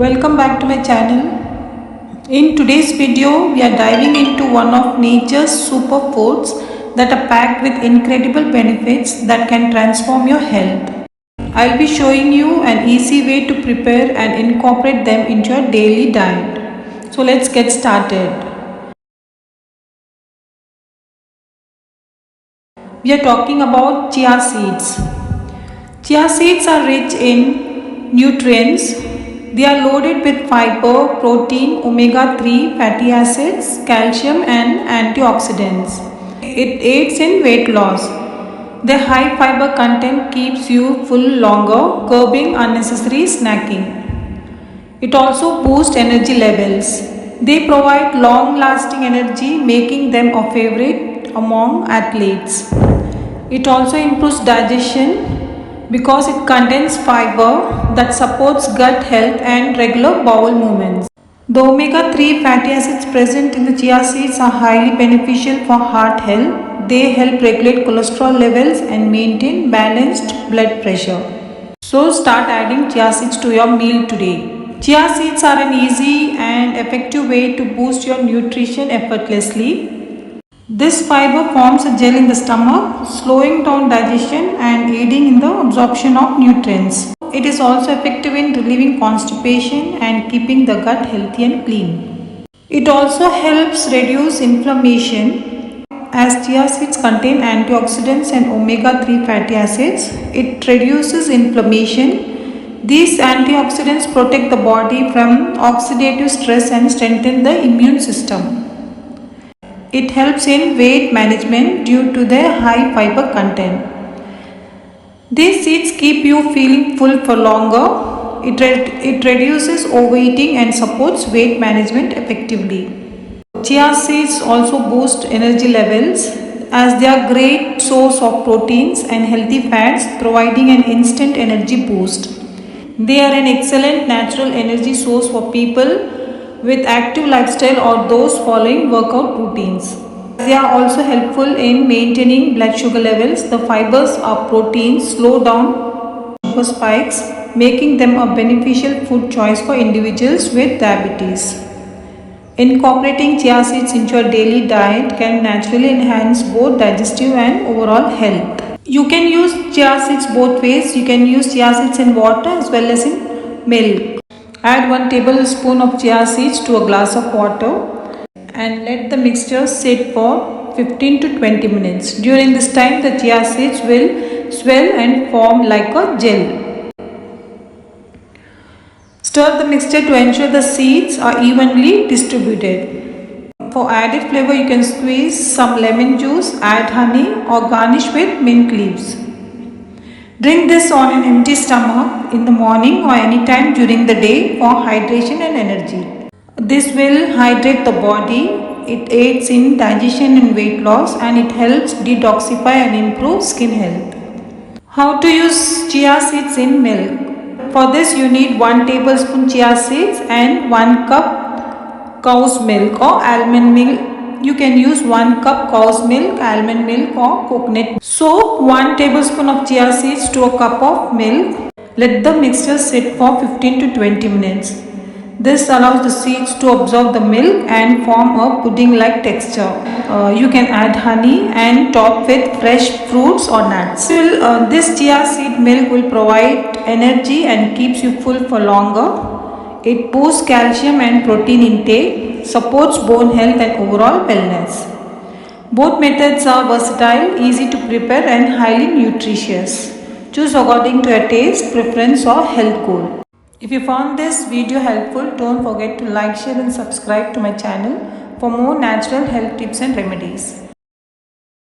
Welcome back to my channel. In today's video, we are diving into one of nature's superfoods that are packed with incredible benefits that can transform your health. I'll be showing you an easy way to prepare and incorporate them into your daily diet. So let's get started. We are talking about chia seeds. Chia seeds are rich in nutrients. They are loaded with fiber, protein, omega-3 fatty acids, calcium and antioxidants. It aids in weight loss. Their high fiber content keeps you full longer, curbing unnecessary snacking. It also boosts energy levels. They provide long-lasting energy, making them a favorite among athletes. It also improves digestion because it contains fiber that supports gut health and regular bowel movements. The omega-3 fatty acids present in the chia seeds are highly beneficial for heart health. They help regulate cholesterol levels and maintain balanced blood pressure. So start adding chia seeds to your meal today. Chia seeds are an easy and effective way to boost your nutrition effortlessly. This fiber forms a gel in the stomach, slowing down digestion and aiding in the absorption of nutrients. It is also effective in relieving constipation and keeping the gut healthy and clean. It also helps reduce inflammation. As chia seeds contain antioxidants and omega-3 fatty acids, it reduces inflammation. These antioxidants protect the body from oxidative stress and strengthen the immune system. It helps in weight management due to their high fiber content. These seeds keep you feeling full for longer. It reduces overeating and supports weight management effectively. Chia seeds also boost energy levels as they are a great source of proteins and healthy fats, providing an instant energy boost. They are an excellent natural energy source for people with active lifestyle or those following workout routines. They are also helpful in maintaining blood sugar levels. The fibers of proteins slow down sugar spikes, making them a beneficial food choice for individuals with diabetes. Incorporating chia seeds into your daily diet can naturally enhance both digestive and overall health. You can use chia seeds both ways. You can use chia seeds in water as well as in milk. Add 1 tablespoon of chia seeds to a glass of water and let the mixture sit for 15 to 20 minutes. During this time, the chia seeds will swell and form like a gel. Stir the mixture to ensure the seeds are evenly distributed. For added flavor, you can squeeze some lemon juice, add honey or garnish with mint leaves. Drink this on an empty stomach in the morning or any time during the day for hydration and energy. This will hydrate the body, it aids in digestion and weight loss, and it helps detoxify and improve skin health. How to use chia seeds in milk? For this you need 1 tablespoon chia seeds and 1 cup cow's milk or almond milk. You can use 1 cup cow's milk, almond milk or coconut. Soak 1 tablespoon of chia seeds to a cup of milk. Let the mixture sit for 15 to 20 minutes. This allows the seeds to absorb the milk and form a pudding-like texture. You can add honey and top with fresh fruits or nuts. This chia seed milk will provide energy and keeps you full for longer. It boosts calcium and protein intake, supports bone health and overall wellness. Both methods are versatile, easy to prepare and highly nutritious. Choose according to your taste, preference or health goal. If you found this video helpful, don't forget to like, share and subscribe to my channel for more natural health tips and remedies.